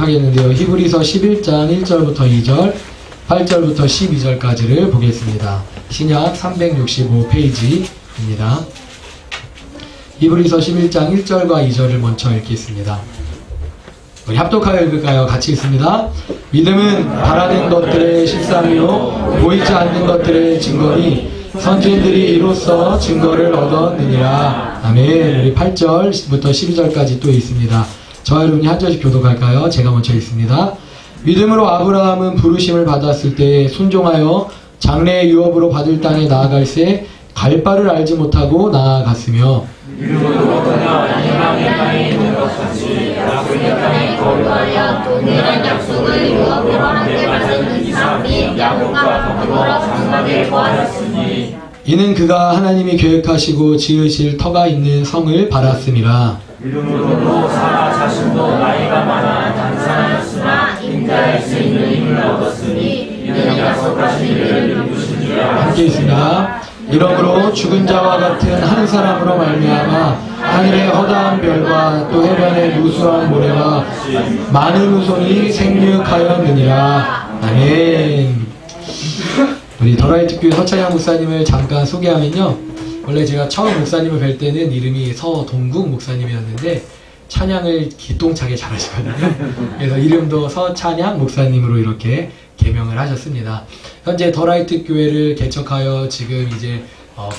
하겠는데요. 히브리서 11장 1절부터 2절, 8절부터 12절까지를 보겠습니다. 신약 365페이지입니다. 히브리서 11장 1절과 2절을 먼저 읽겠습니다. 우리 합독하여 읽을까요? 같이 읽습니다. 믿음은 바라는 것들의 실상이요 보이지 않는 것들의 증거니 선지자들이 이로써 증거를 얻었느니라. 아멘. 우리 8절부터 12절까지 또 있습니다. 저와 여러분이 한 절씩 교독할까요? 제가 먼저 읽습니다. 믿음으로 아브라함은 부르심을 받았을 때 순종하여 장래의 유업으로 받을 땅에 나아갈새 갈 바를 알지 못하고 나아갔으며 믿음으로 그가 희망의 땅에 있는 것 같이 약속의 땅에 거류하여 동일한 약속을 유업으로 함께 받은 이삭 및 야곱과 더불어 장막에 거하였으니 이는 그가 하나님이 계획하시고 지으실 터가 있는 성을 바랐음이라. 믿음으로 사라 자신도 나이가 많아 단산하였으나 인자할 수 있는 힘을 얻었으니 이는 약속하신 이를 누구신 줄 함께 있습니다. 이러므로 죽은 자와 같은 한 사람으로 말미암아 하늘의 허다한 별과 또 해변의 무수한 모래와 많은 후손이 생육하였느니라. 아멘. 우리 더라이트 교회 서찬양 목사님을 잠깐 소개하면요, 원래 제가 처음 목사님을 뵐 때는 이름이 서동국 목사님이었는데 찬양을 기똥차게 잘하시거든요. 그래서 이름도 서찬양 목사님으로 이렇게 개명을 하셨습니다. 현재 더라이트 교회를 개척하여 지금 이제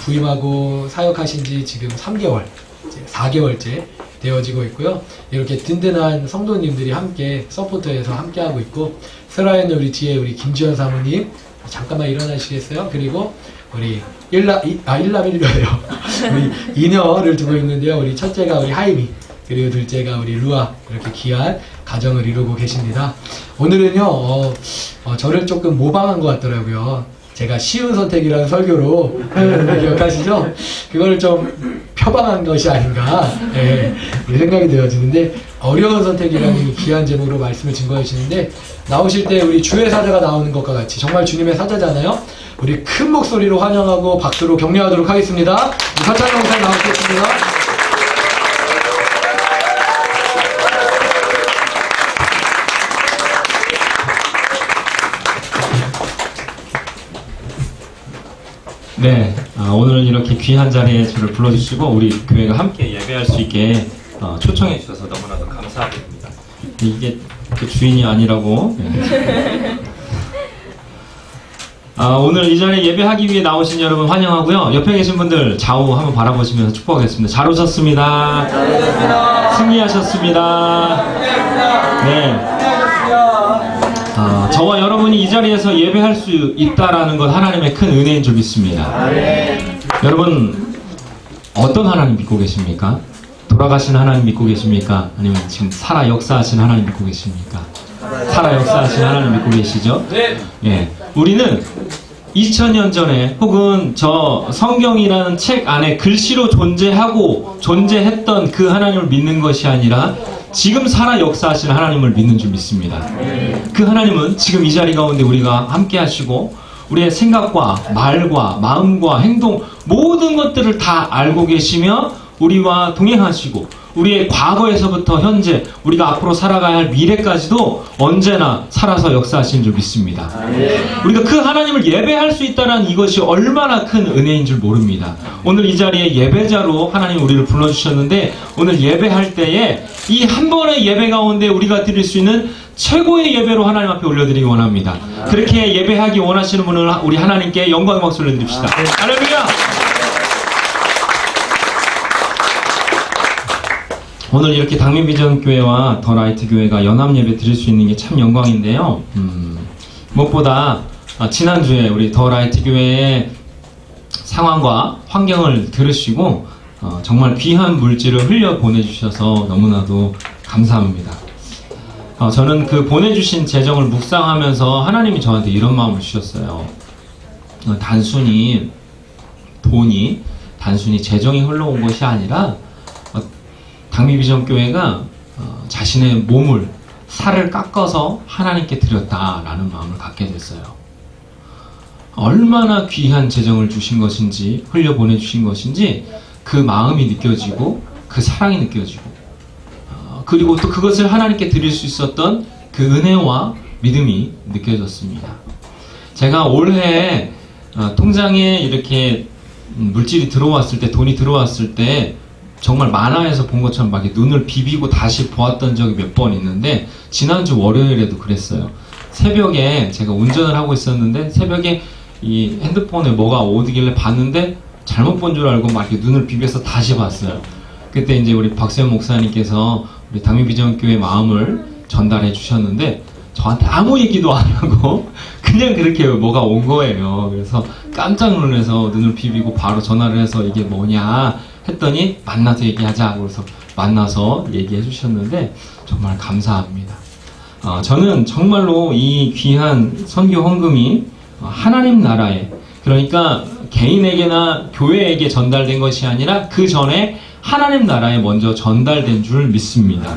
부임하고 사역하신 지 지금 3개월, 이제 4개월째 되어지고 있고요. 이렇게 든든한 성도님들이 함께 서포터에서 함께하고 있고, 슬라에는 우리 뒤에 우리 김지현 사모님 잠깐만 일어나시겠어요? 그리고 우리 일남일녀예요. 우리 이녀를 두고 있는데요. 우리 첫째가 우리 하이미, 그리고 둘째가 우리 루아, 이렇게 귀한 가정을 이루고 계십니다. 오늘은요, 저를 조금 모방한 것 같더라고요. 제가 쉬운 선택이라는 설교로 기억하시죠? 그걸 좀 표방한 것이 아닌가, 생각이 되어지는데, 어려운 선택이라는 귀한 제목으로 말씀을 증거해 주시는데, 나오실 때 우리 주의 사자가 나오는 것과 같이 정말 주님의 사자잖아요. 우리 큰 목소리로 환영하고 박수로 격려하도록 하겠습니다. 서찬양 목사님 나오시겠습니다. 네, 오늘 이렇게 귀한 자리에 저를 불러주시고 우리 교회가 함께 예배할 수 있게 초청해 주셔서 너무나도 감사드립니다. 이게 그 주인이 아니라고. 오늘 이 자리에 예배하기 위해 나오신 여러분 환영하고요. 옆에 계신 분들 좌우 한번 바라보시면서 축복하겠습니다. 잘 오셨습니다. 승리하셨습니다. 네. 저와 여러분이 이 자리에서 예배할 수 있다라는 것 하나님의 큰 은혜인 줄 믿습니다. 여러분, 어떤 하나님 믿고 계십니까? 돌아가신 하나님 믿고 계십니까? 아니면 지금 살아 역사하신 하나님 믿고 계십니까? 살아 역사하신 하나님 믿고 계시죠? 네. 예. 우리는 2000년 전에 혹은 저 성경이라는 책 안에 글씨로 존재했던 그 하나님을 믿는 것이 아니라 지금 살아 역사하시는 하나님을 믿는 줄 믿습니다. 그 하나님은 지금 이 자리 가운데 우리가 함께 하시고 우리의 생각과 말과 마음과 행동 모든 것들을 다 알고 계시며 우리와 동행하시고 우리의 과거에서부터 현재 우리가 앞으로 살아가야 할 미래까지도 언제나 살아서 역사하시는 줄 믿습니다. 우리가 그 하나님을 예배할 수 있다는 이것이 얼마나 큰 은혜인 줄 모릅니다. 오늘 이 자리에 예배자로 하나님 우리를 불러주셨는데 오늘 예배할 때에 이 한 번의 예배 가운데 우리가 드릴 수 있는 최고의 예배로 하나님 앞에 올려드리기 원합니다. 그렇게 예배하기 원하시는 분은 우리 하나님께 영광의 박수 올려드립시다. 할렐루야! 오늘 이렇게 당면비전교회와 더라이트 교회가 연합 예배 드릴 수 있는 게 참 영광인데요. 무엇보다 지난주에 우리 더라이트 교회의 상황과 환경을 들으시고 정말 귀한 물질을 흘려 보내주셔서 너무나도 감사합니다. 저는 그 보내주신 재정을 묵상하면서 하나님이 저한테 이런 마음을 주셨어요. 단순히 돈이 단순히 재정이 흘러온 것이 아니라 당미비전교회가 자신의 몸을 살을 깎아서 하나님께 드렸다라는 마음을 갖게 됐어요. 얼마나 귀한 재정을 주신 것인지 흘려보내주신 것인지 그 마음이 느껴지고 그 사랑이 느껴지고 그리고 또 그것을 하나님께 드릴 수 있었던 그 은혜와 믿음이 느껴졌습니다. 제가 올해 통장에 이렇게 물질이 들어왔을 때, 돈이 들어왔을 때 정말 만화에서 본 것처럼 막 이렇게 눈을 비비고 다시 보았던 적이 몇 번 있는데, 지난주 월요일에도 그랬어요. 새벽에 제가 운전을 하고 있었는데 새벽에 이 핸드폰에 뭐가 오길래 봤는데 잘못 본 줄 알고 막 이렇게 눈을 비벼서 다시 봤어요. 그때 이제 우리 박수현 목사님께서 우리 당민비전교회 마음을 전달해 주셨는데, 저한테 아무 얘기도 안 하고 그냥 그렇게 뭐가 온 거예요. 그래서 깜짝 놀라서 눈을 비비고 바로 전화를 해서 이게 뭐냐 했더니 만나서 얘기하자. 그래서 만나서 얘기해 주셨는데 정말 감사합니다. 저는 정말로 이 귀한 선교 헌금이 하나님 나라에, 그러니까 개인에게나 교회에게 전달된 것이 아니라 그 전에 하나님 나라에 먼저 전달된 줄 믿습니다.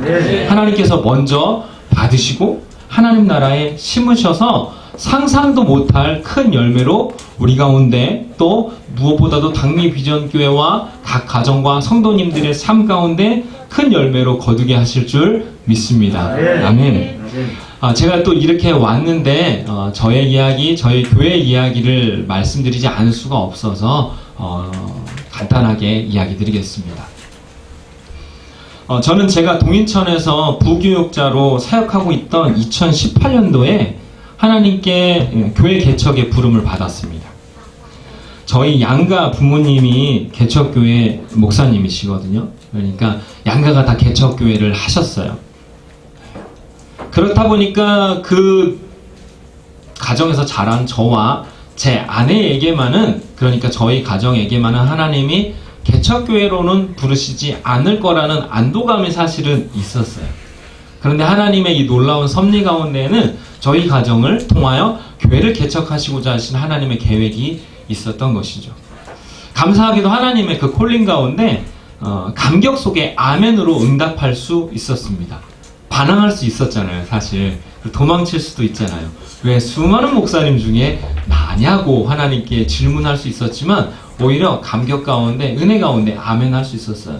하나님께서 먼저 받으시고 하나님 나라에 심으셔서 상상도 못할 큰 열매로 우리 가운데, 또 무엇보다도 당미비전교회와 각 가정과 성도님들의 삶 가운데 큰 열매로 거두게 하실 줄 믿습니다. 아멘. 제가 또 이렇게 왔는데 저의 이야기, 저희 교회 이야기를 말씀드리지 않을 수가 없어서 간단하게 이야기 드리겠습니다. 저는 제가 동인천에서 부교육자로 사역하고 있던 2018년도에 하나님께 교회 개척의 부름을 받았습니다. 저희 양가 부모님이 개척교회 목사님이시거든요. 그러니까 양가가 다 개척교회를 하셨어요. 그렇다 보니까 그 가정에서 자란 저와 제 아내에게만은, 그러니까 저희 가정에게만은 하나님이 개척교회로는 부르시지 않을 거라는 안도감이 사실은 있었어요. 그런데 하나님의 이 놀라운 섭리 가운데에는 저희 가정을 통하여 교회를 개척하시고자 하신 하나님의 계획이 있었던 것이죠. 감사하게도 하나님의 그 콜링 가운데 감격 속에 아멘으로 응답할 수 있었습니다. 반항할 수 있었잖아요, 사실. 도망칠 수도 있잖아요. 왜 수많은 목사님 중에 나냐고 하나님께 질문할 수 있었지만 오히려 감격 가운데, 은혜 가운데 아멘 할 수 있었어요.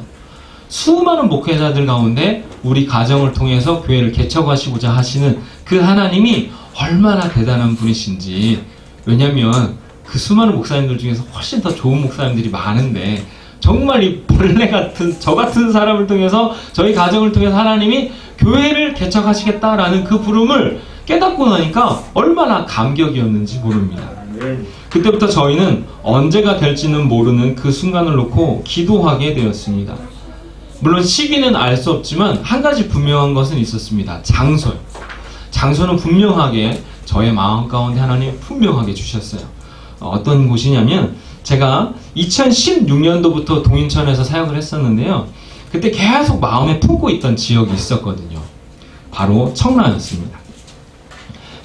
수많은 목회자들 가운데 우리 가정을 통해서 교회를 개척하시고자 하시는 그 하나님이 얼마나 대단한 분이신지. 왜냐면 그 수많은 목사님들 중에서 훨씬 더 좋은 목사님들이 많은데, 정말 이 벌레 같은 저 같은 사람을 통해서, 저희 가정을 통해서 하나님이 교회를 개척하시겠다라는 그 부름을 깨닫고 나니까 얼마나 감격이었는지 모릅니다. 그때부터 저희는 언제가 될지는 모르는 그 순간을 놓고 기도하게 되었습니다. 물론 시기는 알 수 없지만 한 가지 분명한 것은 있었습니다. 장소요. 장소는 분명하게 저의 마음 가운데 하나님 분명하게 주셨어요. 어떤 곳이냐면, 제가 2016년도부터 동인천에서 사역을 했었는데요. 그때 계속 마음에 품고 있던 지역이 있었거든요. 바로 청라였습니다.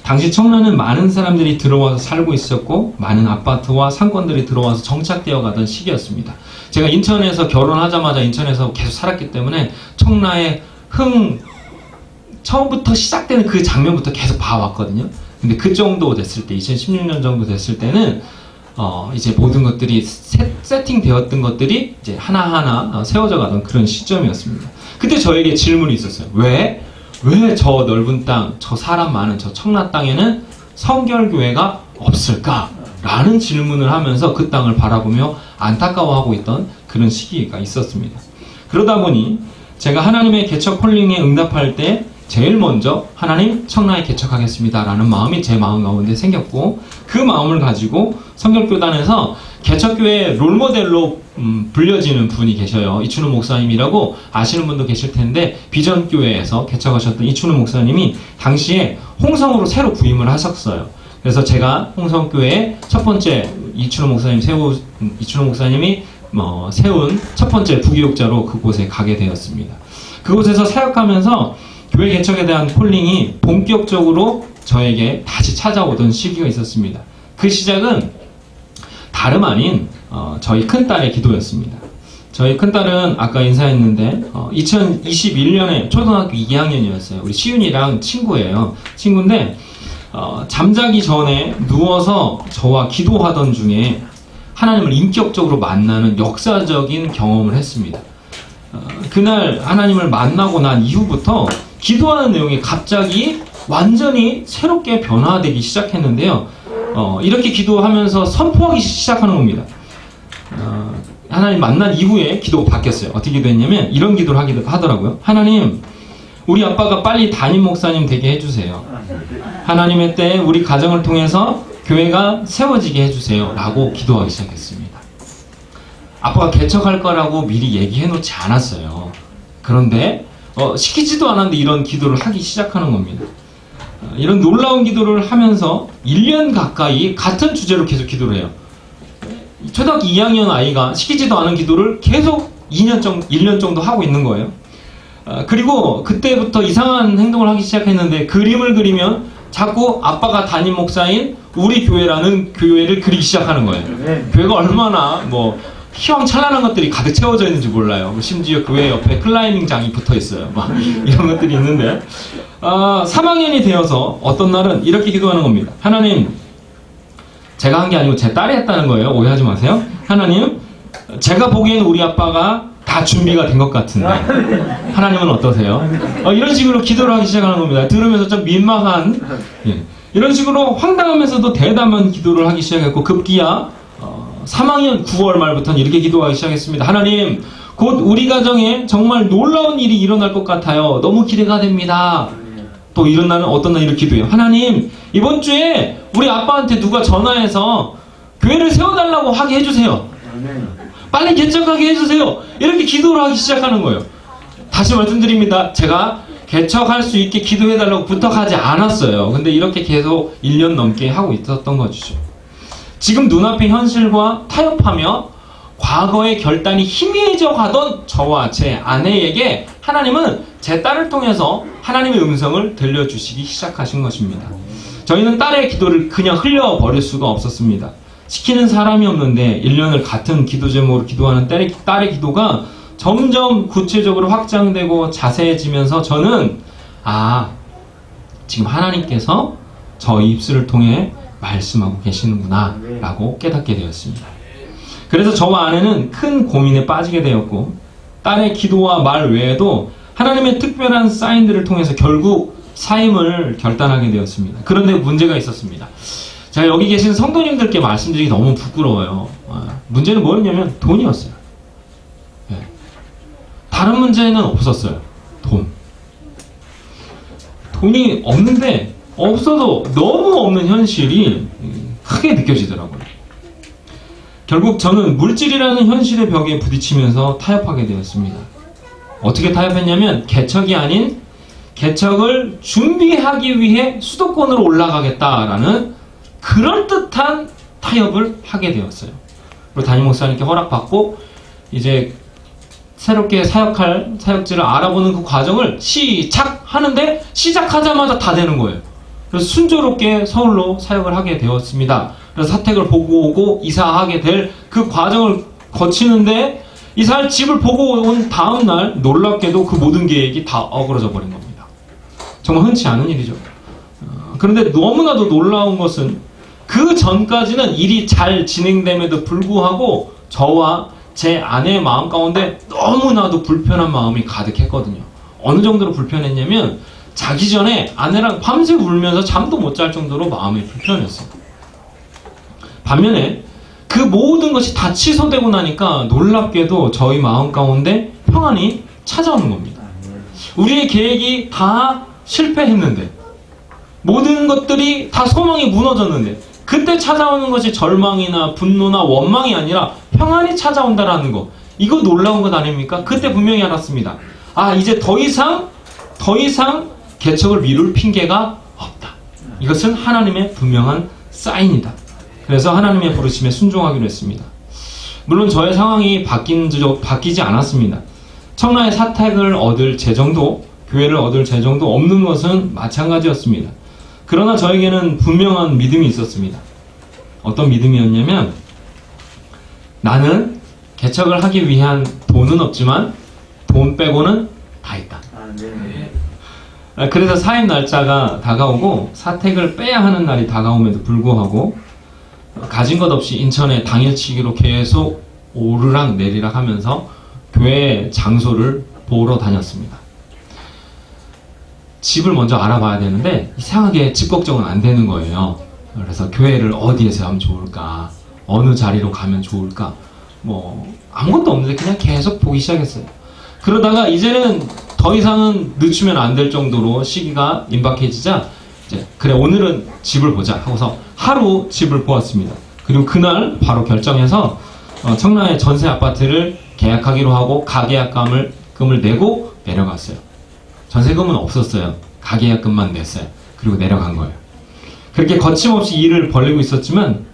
당시 청라는 많은 사람들이 들어와서 살고 있었고, 많은 아파트와 상권들이 들어와서 정착되어 가던 시기였습니다. 제가 인천에서 결혼하자마자 인천에서 계속 살았기 때문에 청라의 처음부터 시작되는 그 장면부터 계속 봐왔거든요. 근데 그 정도 됐을 때, 2016년 정도 됐을 때는 이제 모든 것들이 세팅되었던 것들이 이제 하나하나 세워져 가던 그런 시점이었습니다. 그때 저에게 질문이 있었어요. 왜 저 넓은 땅, 저 사람 많은 저 청라 땅에는 성결교회가 없을까? 라는 질문을 하면서 그 땅을 바라보며 안타까워하고 있던 그런 시기가 있었습니다. 그러다 보니 제가 하나님의 개척 콜링에 응답할 때 제일 먼저 하나님, 청라에 개척하겠습니다 라는 마음이 제 마음 가운데 생겼고, 그 마음을 가지고 성결교단에서 개척교회 롤모델로 불려지는 분이 계셔요. 이춘우 목사님이라고 아시는 분도 계실 텐데, 비전교회에서 개척하셨던 이춘우 목사님이 당시에 홍성으로 새로 부임을 하셨어요. 그래서 제가 홍성교회에 첫 번째 이춘우 목사님이 세운 첫 번째 부교육자로 그곳에 가게 되었습니다. 그곳에서 사역하면서 교회 개척에 대한 콜링이 본격적으로 저에게 다시 찾아오던 시기가 있었습니다. 그 시작은 다름 아닌 저희 큰딸의 기도였습니다. 저희 큰딸은 아까 인사했는데 2021년에 초등학교 2학년이었어요. 우리 시윤이랑 친구예요. 친구인데 잠자기 전에 누워서 저와 기도하던 중에 하나님을 인격적으로 만나는 역사적인 경험을 했습니다. 그날 하나님을 만나고 난 이후부터 기도하는 내용이 갑자기 완전히 새롭게 변화되기 시작했는데요. 이렇게 기도하면서 선포하기 시작하는 겁니다. 하나님 만난 이후에 기도가 바뀌었어요. 어떻게 기도했냐면 이런 기도를 하더라고요. 하나님, 우리 아빠가 빨리 담임 목사님 되게 해주세요. 하나님의 때에 우리 가정을 통해서 교회가 세워지게 해주세요. 라고 기도하기 시작했습니다. 아빠가 개척할 거라고 미리 얘기해 놓지 않았어요. 그런데 시키지도 않았는데 이런 기도를 하기 시작하는 겁니다. 이런 놀라운 기도를 하면서 1년 가까이 같은 주제로 계속 기도를 해요. 초등학교 2학년 아이가 시키지도 않은 기도를 계속 1년 정도 하고 있는 거예요. 그리고 그때부터 이상한 행동을 하기 시작했는데 그림을 그리면 자꾸 아빠가 담임 목사인 우리 교회라는 교회를 그리기 시작하는 거예요. 교회가 얼마나 희망찬란한 것들이 가득 채워져 있는지 몰라요. 심지어 교회 옆에 클라이밍장이 붙어 있어요. 이런 것들이 있는데 3학년이 되어서 어떤 날은 이렇게 기도하는 겁니다. 하나님, 제가 한 게 아니고 제 딸이 했다는 거예요. 오해하지 마세요. 하나님, 제가 보기에는 우리 아빠가 다 준비가 된 것 같은데 하나님은 어떠세요? 이런 식으로 기도를 하기 시작하는 겁니다. 들으면서 좀 민망한 이런 식으로 황당하면서도 대담한 기도를 하기 시작했고 급기야 3학년 9월 말부터는 이렇게 기도하기 시작했습니다. 하나님, 곧 우리 가정에 정말 놀라운 일이 일어날 것 같아요. 너무 기대가 됩니다. 또 이런 날은 어떤 날 이렇게 기도해요. 하나님, 이번 주에 우리 아빠한테 누가 전화해서 교회를 세워달라고 하게 해주세요. 빨리 개척하게 해주세요. 이렇게 기도를 하기 시작하는 거예요. 다시 말씀드립니다. 제가 개척할 수 있게 기도해달라고 부탁하지 않았어요. 근데 이렇게 계속 1년 넘게 하고 있었던 거죠. 지금 눈앞의 현실과 타협하며 과거의 결단이 희미해져 가던 저와 제 아내에게 하나님은 제 딸을 통해서 하나님의 음성을 들려주시기 시작하신 것입니다. 저희는 딸의 기도를 그냥 흘려버릴 수가 없었습니다. 시키는 사람이 없는데 1년을 같은 기도 제목으로 기도하는 딸의 기도가 점점 구체적으로 확장되고 자세해지면서 저는 지금 하나님께서 저희 입술을 통해 말씀하고 계시는구나 라고 깨닫게 되었습니다. 그래서 저와 아내는 큰 고민에 빠지게 되었고 딸의 기도와 말 외에도 하나님의 특별한 사인들을 통해서 결국 사임을 결단하게 되었습니다. 그런데 문제가 있었습니다. 제가 여기 계신 성도님들께 말씀드리기 너무 부끄러워요. 문제는 뭐였냐면 돈이었어요. 다른 문제는 없었어요. 돈이 없는데 없어도 너무 없는 현실이 크게 느껴지더라고요. 결국 저는 물질이라는 현실의 벽에 부딪히면서 타협하게 되었습니다. 어떻게 타협했냐면 개척이 아닌 개척을 준비하기 위해 수도권으로 올라가겠다라는 그럴듯한 타협을 하게 되었어요. 그리고 담임 목사님께 허락받고 이제 새롭게 사역할 사역지를 알아보는 그 과정을 시작하는데 시작하자마자 다 되는 거예요. 그래서 순조롭게 서울로 사역을 하게 되었습니다. 그래서 사택을 보고 오고 이사하게 될 그 과정을 거치는데 이사할 집을 보고 온 다음 날 놀랍게도 그 모든 계획이 다 어그러져 버린 겁니다. 정말 흔치 않은 일이죠. 그런데 너무나도 놀라운 것은 그 전까지는 일이 잘 진행됨에도 불구하고 저와 제 아내의 마음 가운데 너무나도 불편한 마음이 가득했거든요. 어느 정도로 불편했냐면 자기 전에 아내랑 밤새 울면서 잠도 못 잘 정도로 마음이 불편했어요. 반면에 그 모든 것이 다 취소되고 나니까 놀랍게도 저희 마음 가운데 평안이 찾아오는 겁니다. 우리의 계획이 다 실패했는데 모든 것들이 다 소망이 무너졌는데 그때 찾아오는 것이 절망이나 분노나 원망이 아니라 평안이 찾아온다라는 거, 이거 놀라운 것 아닙니까? 그때 분명히 알았습니다. 이제 더 이상 개척을 미룰 핑계가 없다. 이것은 하나님의 분명한 사인이다. 그래서 하나님의 부르심에 순종하기로 했습니다. 물론 저의 상황이 바뀌지 않았습니다. 청라의 사택을 얻을 재정도, 교회를 얻을 재정도 없는 것은 마찬가지였습니다. 그러나 저에게는 분명한 믿음이 있었습니다. 어떤 믿음이었냐면 나는 개척을 하기 위한 돈은 없지만 돈 빼고는 다 있다. 그래서 사임 날짜가 다가오고 사택을 빼야 하는 날이 다가옴에도 불구하고 가진 것 없이 인천에 당일치기로 계속 오르락 내리락 하면서 교회 장소를 보러 다녔습니다. 집을 먼저 알아봐야 되는데 이상하게 집 걱정은 안 되는 거예요. 그래서 교회를 어디에서 하면 좋을까, 어느 자리로 가면 좋을까, 뭐 아무것도 없는데 그냥 계속 보기 시작했어요. 그러다가 이제는 더 이상은 늦추면 안 될 정도로 시기가 임박해지자 이제 그래 오늘은 집을 보자 하고서 하루 집을 보았습니다. 그리고 그날 바로 결정해서 청라의 전세 아파트를 계약하기로 하고 가계약금을 내고 내려갔어요. 전세금은 없었어요. 가계약금만 냈어요. 그리고 내려간 거예요. 그렇게 거침없이 일을 벌리고 있었지만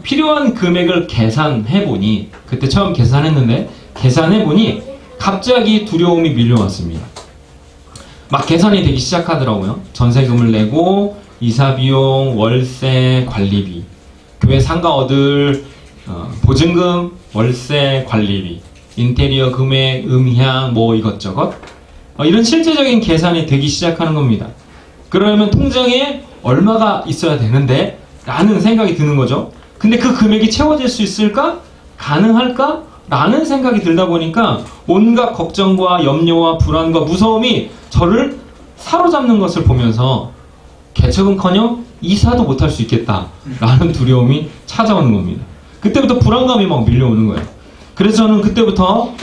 필요한 금액을 계산해보니, 그때 처음 계산했는데 계산해보니 갑자기 두려움이 밀려왔습니다. 막 계산이 되기 시작하더라고요. 전세금을 내고 이사비용, 월세, 관리비, 교회 상가 얻을 보증금, 월세, 관리비, 인테리어 금액, 음향, 뭐 이것저것 이런 실제적인 계산이 되기 시작하는 겁니다. 그러면 통장에 얼마가 있어야 되는데 라는 생각이 드는 거죠. 근데 그 금액이 채워질 수 있을까? 가능할까? 라는 생각이 들다 보니까 온갖 걱정과 염려와 불안과 무서움이 저를 사로잡는 것을 보면서 개척은커녕 이사도 못할 수 있겠다라는 두려움이 찾아오는 겁니다. 그때부터 불안감이 막 밀려오는 거예요. 그래서 저는 그때부터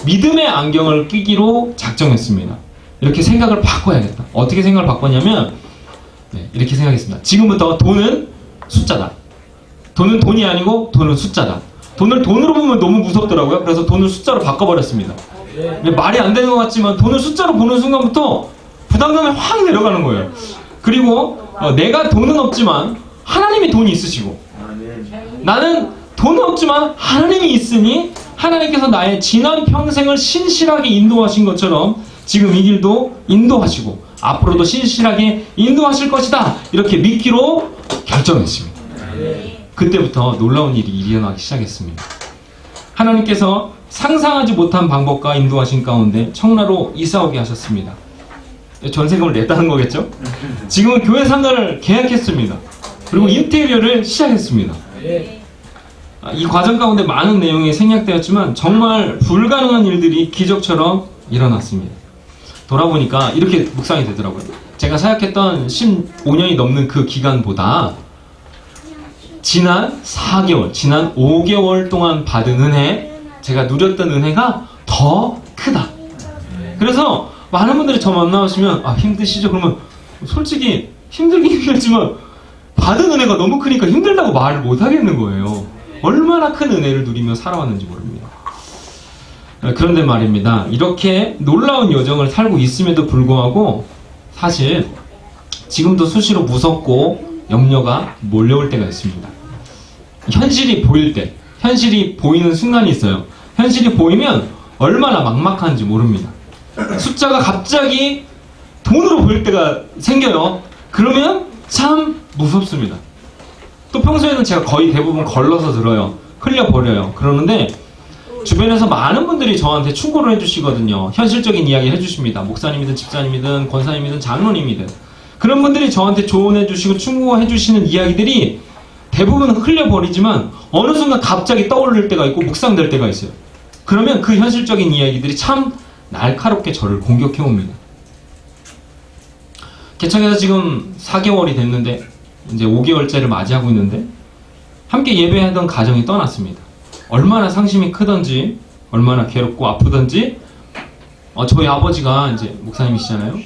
믿음의 안경을 끼기로 작정했습니다. 이렇게 생각을 바꿔야겠다. 어떻게 생각을 바꿨냐면 이렇게 생각했습니다. 지금부터 돈은 숫자다. 돈은 돈이 아니고 돈은 숫자다. 돈을 돈으로 보면 너무 무섭더라고요. 그래서 돈을 숫자로 바꿔버렸습니다. 말이 안 되는 것 같지만 돈을 숫자로 보는 순간부터 부담감이 확 내려가는 거예요. 그리고 내가 돈은 없지만 하나님이 돈이 있으시고, 나는 돈은 없지만 하나님이 있으니 하나님께서 나의 지난 평생을 신실하게 인도하신 것처럼 지금 이 길도 인도하시고 앞으로도 신실하게 인도하실 것이다, 이렇게 믿기로 결정했습니다. 그때부터 놀라운 일이 일어나기 시작했습니다. 하나님께서 상상하지 못한 방법과 인도하신 가운데 청라로 이사오게 하셨습니다. 전세금을 냈다는 거겠죠? 지금은 교회 상가를 계약했습니다. 그리고 인테리어를 시작했습니다. 이 과정 가운데 많은 내용이 생략되었지만 정말 불가능한 일들이 기적처럼 일어났습니다. 돌아보니까 이렇게 묵상이 되더라고요. 제가 사역했던 15년이 넘는 그 기간보다 지난 4개월, 지난 5개월 동안 받은 은혜, 제가 누렸던 은혜가 더 크다. 그래서 많은 분들이 저 만나시면 힘드시죠? 그러면 솔직히 힘들긴 힘들지만 받은 은혜가 너무 크니까 힘들다고 말을 못 하겠는 거예요. 얼마나 큰 은혜를 누리며 살아왔는지 모릅니다. 그런데 말입니다. 이렇게 놀라운 여정을 살고 있음에도 불구하고 사실 지금도 수시로 무섭고 염려가 몰려올 때가 있습니다. 현실이 보일 때, 현실이 보이는 순간이 있어요. 현실이 보이면 얼마나 막막한지 모릅니다. 숫자가 갑자기 돈으로 보일 때가 생겨요. 그러면 참 무섭습니다. 또 평소에는 제가 거의 대부분 걸러서 들어요. 흘려버려요. 그러는데 주변에서 많은 분들이 저한테 충고를 해주시거든요. 현실적인 이야기 해주십니다. 목사님이든 집사님이든 권사님이든 장로님이든 그런 분들이 저한테 조언해주시고 충고해주시는 이야기들이 대부분 흘려버리지만 어느 순간 갑자기 떠오를 때가 있고 묵상될 때가 있어요. 그러면 그 현실적인 이야기들이 참 날카롭게 저를 공격해옵니다. 개척해서 지금 4개월이 됐는데 이제 5개월째를 맞이하고 있는데 함께 예배하던 가정이 떠났습니다. 얼마나 상심이 크던지, 얼마나 괴롭고 아프던지. 저희 아버지가 이제 목사님이시잖아요.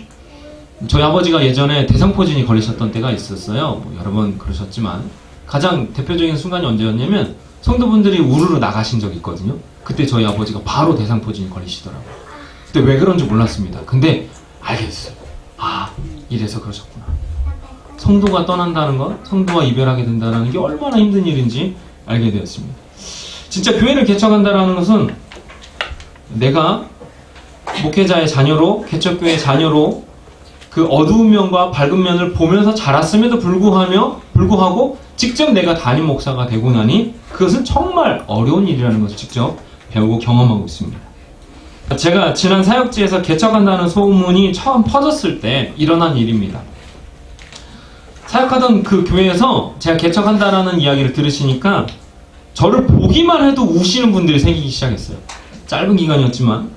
저희 아버지가 예전에 대상포진이 걸리셨던 때가 있었어요. 여러 번 그러셨지만 가장 대표적인 순간이 언제였냐면 성도분들이 우르르 나가신 적이 있거든요. 그때 저희 아버지가 바로 대상포진이 걸리시더라고요. 그때 왜 그런지 몰랐습니다. 근데 알겠어요. 이래서 그러셨구나. 성도가 떠난다는 것, 성도와 이별하게 된다는 게 얼마나 힘든 일인지 알게 되었습니다. 진짜 교회를 개척한다는 것은 내가 목회자의 자녀로, 개척교회의 자녀로 그 어두운 면과 밝은 면을 보면서 자랐음에도 불구하고 직접 내가 담임 목사가 되고 나니 그것은 정말 어려운 일이라는 것을 직접 배우고 경험하고 있습니다. 제가 지난 사역지에서 개척한다는 소문이 처음 퍼졌을 때 일어난 일입니다. 사역하던 그 교회에서 제가 개척한다라는 이야기를 들으시니까 저를 보기만 해도 우시는 분들이 생기기 시작했어요. 짧은 기간이었지만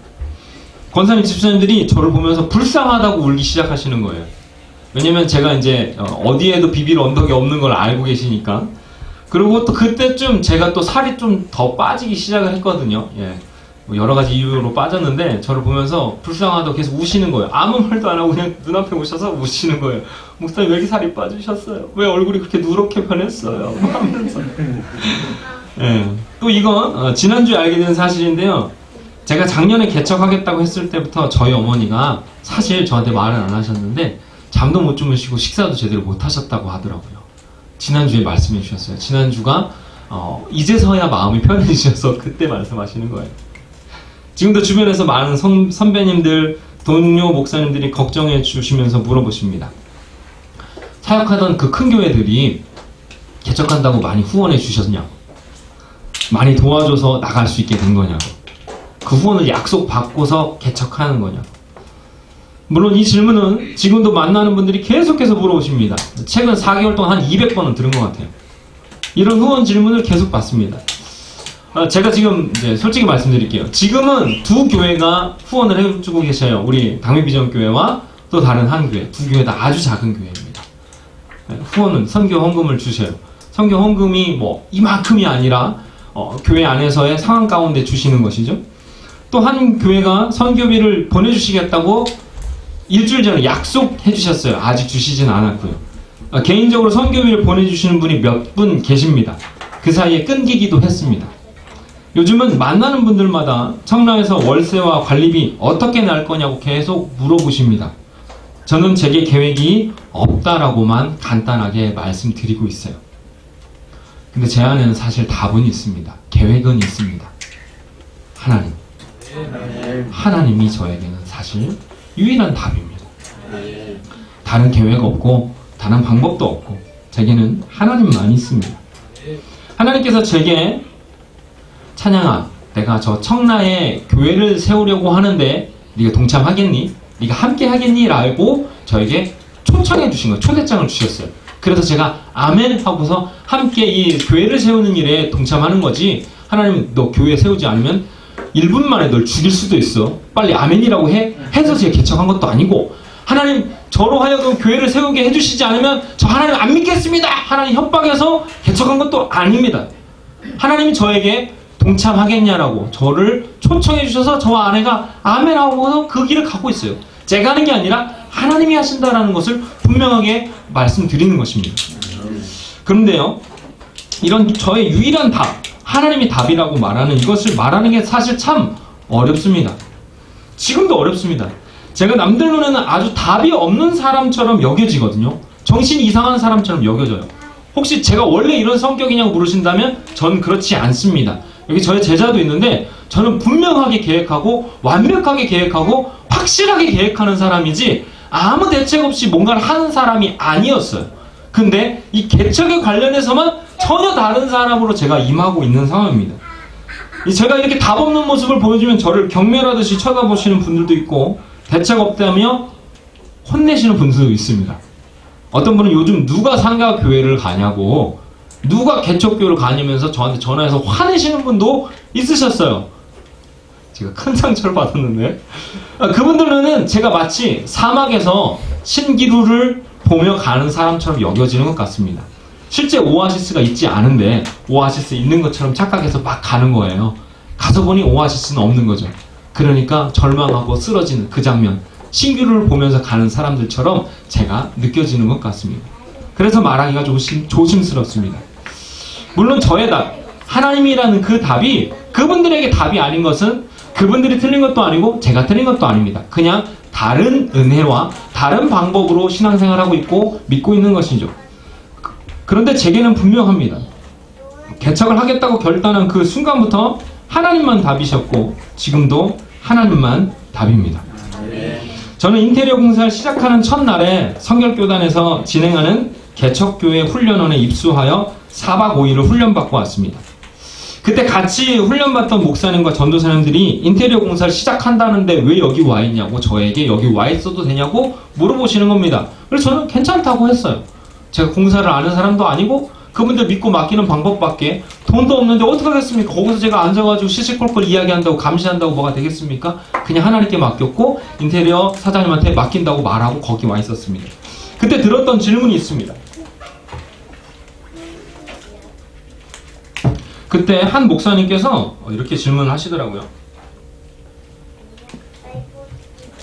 권사님 집사님들이 저를 보면서 불쌍하다고 울기 시작하시는 거예요. 왜냐면 제가 이제 어디에도 비빌 언덕이 없는 걸 알고 계시니까. 그리고 또 그때쯤 제가 또 살이 좀 더 빠지기 시작을 했거든요. 예. 뭐 여러 가지 이유로 빠졌는데 저를 보면서 불쌍하다고 계속 우시는 거예요. 아무 말도 안 하고 그냥 눈앞에 오셔서 우시는 거예요. 목사님 왜 이렇게 살이 빠지셨어요? 왜 얼굴이 그렇게 누렇게 변했어요? 하면서. 예. 또 이건 지난주에 알게 된 사실인데요. 제가 작년에 개척하겠다고 했을 때부터 저희 어머니가 사실 저한테 말은 안 하셨는데 잠도 못 주무시고 식사도 제대로 못 하셨다고 하더라고요. 지난주에 말씀해 주셨어요. 지난주가 이제서야 마음이 편해지셔서 그때 말씀하시는 거예요. 지금도 주변에서 많은 선배님들, 동료 목사님들이 걱정해 주시면서 물어보십니다. 사역하던 그 큰 교회들이 개척한다고 많이 후원해 주셨냐고, 많이 도와줘서 나갈 수 있게 된 거냐고, 그 후원을 약속받고서 개척하는 거냐고. 물론 이 질문은 지금도 만나는 분들이 계속해서 물어보십니다. 최근 4개월 동안 한 200번은 들은 것 같아요. 이런 후원 질문을 계속 받습니다. 제가 지금 이제 솔직히 말씀드릴게요. 지금은 두 교회가 후원을 해주고 계셔요. 우리 당회비전교회와 또 다른 한 교회, 두 교회 다 아주 작은 교회입니다. 후원은 선교 헌금을 주셔요. 선교 헌금이 뭐 이만큼이 아니라 교회 안에서의 상황 가운데 주시는 것이죠. 또 한 교회가 선교비를 보내주시겠다고 일주일 전에 약속해 주셨어요. 아직 주시진 않았고요. 개인적으로 선교비를 보내주시는 분이 몇 분 계십니다. 그 사이에 끊기기도 했습니다. 요즘은 만나는 분들마다 청라에서 월세와 관리비 어떻게 낼 거냐고 계속 물어보십니다. 저는 제게 계획이 없다라고만 간단하게 말씀드리고 있어요. 근데 제 안에는 사실 답은 있습니다. 계획은 있습니다. 하나님. 하나님이 저에게는 사실 유일한 답입니다. 다른 계획 없고 다른 방법도 없고 제게는 하나님만 있습니다. 하나님께서 제게 찬양아, 내가 저 청라에 교회를 세우려고 하는데 네가 동참하겠니? 네가 함께 하겠니? 라고 저에게 초청해 주신 거예요. 초대장을 주셨어요. 그래서 제가 아멘 하고서 함께 이 교회를 세우는 일에 동참하는 거지, 하나님 너 교회 세우지 않으면 1분 만에 널 죽일 수도 있어, 빨리 아멘이라고 해서 제가 개척한 것도 아니고, 하나님 저로 하여금 교회를 세우게 해주시지 않으면 저 하나님 안 믿겠습니다, 하나님 협박해서 개척한 것도 아닙니다. 하나님이 저에게 동참하겠냐라고 저를 초청해 주셔서 저와 아내가 아멘 하고서 그 길을 가고 있어요. 제가 하는 게 아니라 하나님이 하신다라는 것을 분명하게 말씀드리는 것입니다. 그런데요, 이런 저의 유일한 답, 하나님이 답이라고 말하는 이것을 말하는 게 사실 참 어렵습니다. 지금도 어렵습니다. 제가 남들 눈에는 아주 답이 없는 사람처럼 여겨지거든요. 정신이 이상한 사람처럼 여겨져요. 혹시 제가 원래 이런 성격이냐고 물으신다면 전 그렇지 않습니다. 여기 저의 제자도 있는데 저는 분명하게 계획하고 완벽하게 계획하고 확실하게 계획하는 사람이지 아무 대책 없이 뭔가를 하는 사람이 아니었어요. 근데 이 개척에 관련해서만 전혀 다른 사람으로 제가 임하고 있는 상황입니다. 제가 이렇게 답 없는 모습을 보여주면 저를 경멸하듯이 쳐다보시는 분들도 있고 대책 없다며 혼내시는 분들도 있습니다. 어떤 분은 요즘 누가 상가 교회를 가냐고, 누가 개척교회를 가냐면서 저한테 전화해서 화내시는 분도 있으셨어요. 제가 큰 상처를 받았는데, 그분들은 제가 마치 사막에서 신기루를 보며 가는 사람처럼 여겨지는 것 같습니다. 실제 오아시스가 있지 않은데 오아시스 있는 것처럼 착각해서 막 가는 거예요. 가서 보니 오아시스는 없는 거죠. 그러니까 절망하고 쓰러지는 그 장면, 신기루를 보면서 가는 사람들처럼 제가 느껴지는 것 같습니다. 그래서 말하기가 조심스럽습니다. 물론 저의 답, 하나님이라는 그 답이 그분들에게 답이 아닌 것은 그분들이 틀린 것도 아니고 제가 틀린 것도 아닙니다. 그냥 다른 은혜와 다른 방법으로 신앙생활하고 있고 믿고 있는 것이죠. 그런데 제게는 분명합니다. 개척을 하겠다고 결단한 그 순간부터 하나님만 답이셨고 지금도 하나님만 답입니다. 저는 인테리어 공사를 시작하는 첫날에 성결교단에서 진행하는 개척교회 훈련원에 입수하여 4박 5일을 훈련받고 왔습니다. 그때 같이 훈련받던 목사님과 전도사님들이 인테리어 공사를 시작한다는데 왜 여기 와 있냐고, 저에게 여기 와 있어도 되냐고 물어보시는 겁니다. 그래서 저는 괜찮다고 했어요. 제가 공사를 아는 사람도 아니고 그분들 믿고 맡기는 방법밖에 돈도 없는데 어떡하겠습니까? 거기서 제가 앉아가지고 시시콜콜 이야기한다고 감시한다고 뭐가 되겠습니까? 그냥 하나님께 맡겼고 인테리어 사장님한테 맡긴다고 말하고 거기 와 있었습니다. 그때 들었던 질문이 있습니다. 그때 한 목사님께서 이렇게 질문을 하시더라고요.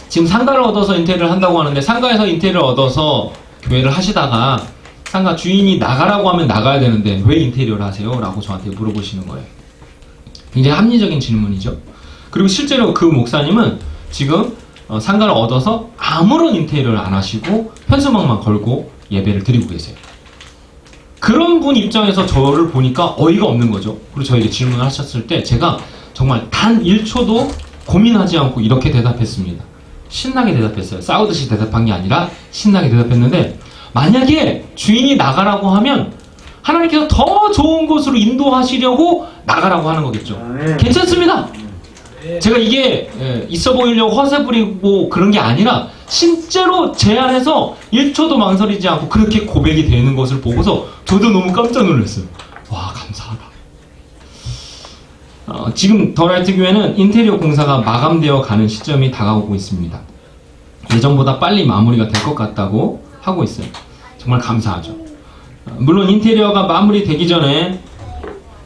지금 상가를 얻어서 인테리어를 한다고 하는데 상가에서 인테리어를 얻어서 교회를 하시다가 상가 주인이 나가라고 하면 나가야 되는데 왜 인테리어를 하세요? 라고 저한테 물어보시는 거예요. 굉장히 합리적인 질문이죠. 그리고 실제로 그 목사님은 지금 상가를 얻어서 아무런 인테리어를 안 하시고 현수막만 걸고 예배를 드리고 계세요. 그런 분 입장에서 저를 보니까 어이가 없는 거죠. 그리고 저에게 질문을 하셨을 때 제가 정말 단 1초도 고민하지 않고 이렇게 대답했습니다. 신나게 대답했어요. 싸우듯이 대답한 게 아니라 신나게 대답했는데, 만약에 주인이 나가라고 하면 하나님께서 더 좋은 곳으로 인도하시려고 나가라고 하는 거겠죠. 괜찮습니다. 제가 이게 있어 보이려고 허세 부리고 그런 게 아니라 실제로 제 안에서 1초도 망설이지 않고 그렇게 고백이 되는 것을 보고서 저도 너무 깜짝 놀랐어요. 와, 감사하다. 지금 더라이트 교회는 인테리어 공사가 마감되어 가는 시점이 다가오고 있습니다. 예전보다 빨리 마무리가 될 것 같다고 하고 있어요. 정말 감사하죠. 물론 인테리어가 마무리되기 전에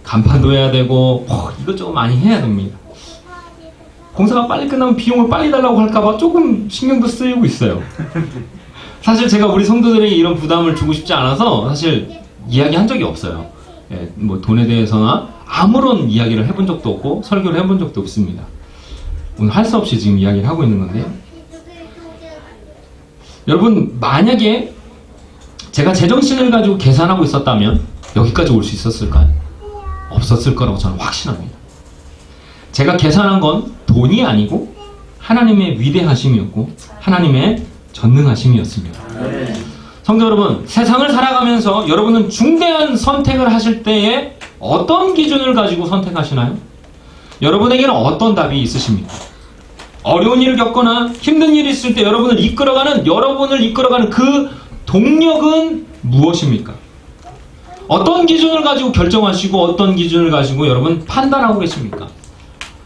간판도 해야 되고 이것저것 많이 해야 됩니다. 공사가 빨리 끝나면 비용을 빨리 달라고 할까봐 조금 신경도 쓰이고 있어요. 사실 제가 우리 성도들에게 이런 부담을 주고 싶지 않아서 사실 이야기한 적이 없어요. 뭐 돈에 대해서나 아무런 이야기를 해본 적도 없고 설교를 해본 적도 없습니다. 오늘 할 수 없이 지금 이야기를 하고 있는 건데요. 여러분, 만약에 제가 제정신을 가지고 계산하고 있었다면 여기까지 올 수 있었을까요? 없었을 거라고 저는 확신합니다. 제가 계산한 건 돈이 아니고 하나님의 위대하심이었고 하나님의 전능하심이었습니다. 성도 여러분, 세상을 살아가면서 여러분은 중대한 선택을 하실 때에 어떤 기준을 가지고 선택하시나요? 여러분에게는 어떤 답이 있으십니까? 어려운 일을 겪거나 힘든 일이 있을 때 여러분을 이끌어가는 그 동력은 무엇입니까? 어떤 기준을 가지고 결정하시고 어떤 기준을 가지고 여러분 판단하고 계십니까?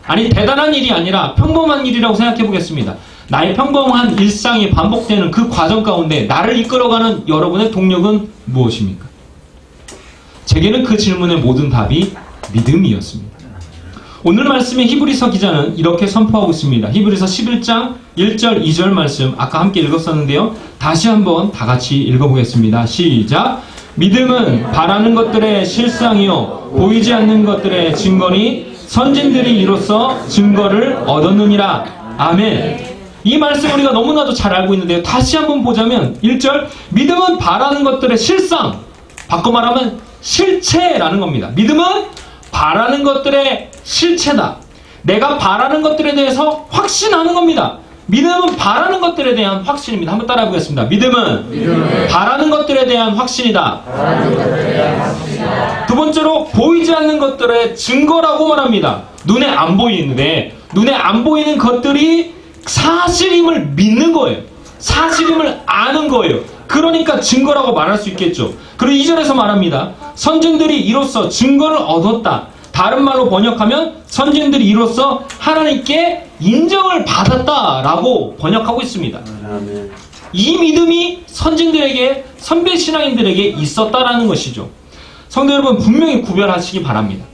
아니, 대단한 일이 아니라 평범한 일이라고 생각해 보겠습니다. 나의 평범한 일상이 반복되는 그 과정 가운데 나를 이끌어가는 여러분의 동력은 무엇입니까? 제게는 그 질문의 모든 답이 믿음이었습니다. 오늘 말씀의 히브리서 기자는 이렇게 선포하고 있습니다. 히브리서 11장 1절 2절 말씀 아까 함께 읽었었는데요. 다시 한번 다 같이 읽어보겠습니다. 시작! 믿음은 바라는 것들의 실상이요 보이지 않는 것들의 증거니 선진들이 이로써 증거를 얻었느니라. 아멘. 이 말씀 우리가 너무나도 잘 알고 있는데요. 다시 한번 보자면 1절, 믿음은 바라는 것들의 실상, 바꿔 말하면 실체라는 겁니다. 믿음은 바라는 것들의 실체다. 내가 바라는 것들에 대해서 확신하는 겁니다. 믿음은 바라는 것들에 대한 확신입니다. 한번 따라해 보겠습니다. 믿음은 바라는 것들에 대한 확신이다. 두 번째로 보이지 않는 것들의 증거라고 말합니다. 눈에 안 보이는데 눈에 안 보이는 것들이 사실임을 믿는 거예요. 사실임을 아는 거예요. 그러니까 증거라고 말할 수 있겠죠. 그리고 2절에서 말합니다. 선진들이 이로써 증거를 얻었다. 다른 말로 번역하면 선진들이 이로써 하나님께 인정을 받았다라고 번역하고 있습니다. 이 믿음이 선진들에게, 선배 신앙인들에게 있었다라는 것이죠. 성도 여러분, 분명히 구별하시기 바랍니다.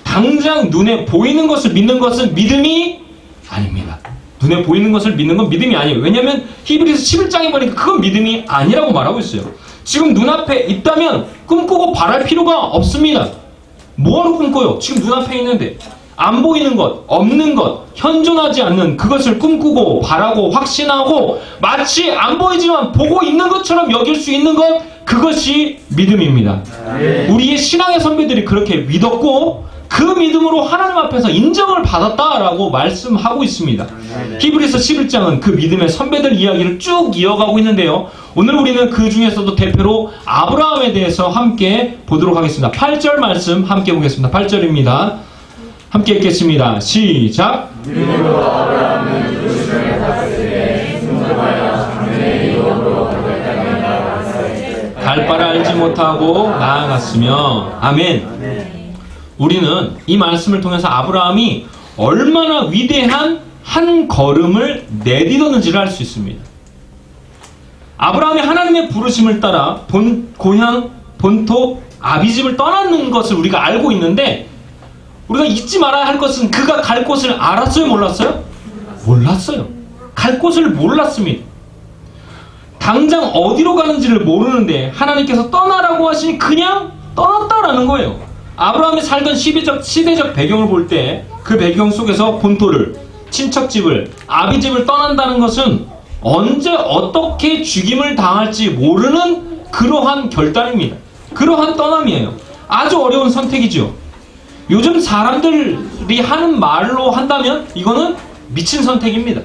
당장 눈에 보이는 것을 믿는 것은 믿음이 아닙니다. 눈에 보이는 것을 믿는 건 믿음이 아니에요. 왜냐하면 히브리서 11장에 보니까 그건 믿음이 아니라고 말하고 있어요. 지금 눈앞에 있다면 꿈꾸고 바랄 필요가 없습니다. 뭐하러 꿈꿔요? 지금 눈앞에 있는데 안 보이는 것, 없는 것, 현존하지 않는 그것을 꿈꾸고 바라고 확신하고 마치 안 보이지만 보고 있는 것처럼 여길 수 있는 것, 그것이 믿음입니다. 우리의 신앙의 선배들이 그렇게 믿었고 그 믿음으로 하나님 앞에서 인정을 받았다라고 말씀하고 있습니다. 히브리서 11장은 그 믿음의 선배들 이야기를 쭉 이어가고 있는데요. 오늘 우리는 그 중에서도 대표로 아브라함에 대해서 함께 보도록 하겠습니다. 8절 말씀 함께 보겠습니다. 8절입니다. 함께 읽겠습니다. 시작! 믿음으로 아브라함은 그 시간에 탔을 때 순종하여 장래의 유업으로 얻을 땅에 나아갔을 때 갈 바를 알지 못하고 나아갔으며. 아멘. 우리는 이 말씀을 통해서 아브라함이 얼마나 위대한 한 걸음을 내딛었는지를 알 수 있습니다. 아브라함이 하나님의 부르심을 따라 고향, 본토, 아비집을 떠나는 것을 우리가 알고 있는데, 우리가 잊지 말아야 할 것은 그가 갈 곳을 알았어요, 몰랐어요? 몰랐어요. 갈 곳을 몰랐습니다. 당장 어디로 가는지를 모르는데 하나님께서 떠나라고 하시니 그냥 떠났다라는 거예요. 아브라함이 살던 시대적 배경을 볼 때 그 배경 속에서 본토를, 친척집을, 아비집을 떠난다는 것은 언제 어떻게 죽임을 당할지 모르는 그러한 결단입니다. 그러한 떠남이에요. 아주 어려운 선택이죠. 요즘 사람들이 하는 말로 한다면 이거는 미친 선택입니다.